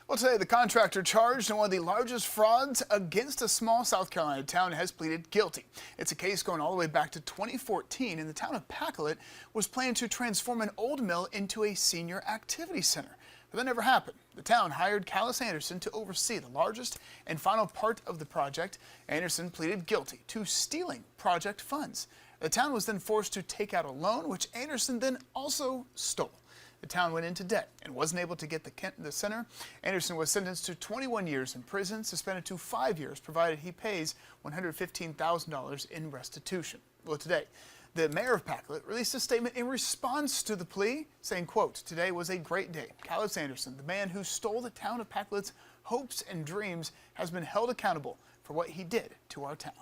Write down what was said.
Well, today, the contractor charged in one of the largest frauds against a small South Carolina town has pleaded guilty. It's a case going all the way back to 2014, and the town of Pacolet was planning to transform an old mill into a senior activity center. But that never happened. The town hired Callis Anderson to oversee the largest and final part of the project. Anderson pleaded guilty to stealing project funds. The town was then forced to take out a loan, which Anderson then also stole. The town went into debt and wasn't able to get the center. Anderson was sentenced to 21 years in prison, suspended to 5 years, provided he pays $115,000 in restitution. Well, today, the mayor of Pacolet released a statement in response to the plea, saying, quote, "Today was a great day. Callis Anderson, the man who stole the town of Pacolet's hopes and dreams, has been held accountable for what he did to our town."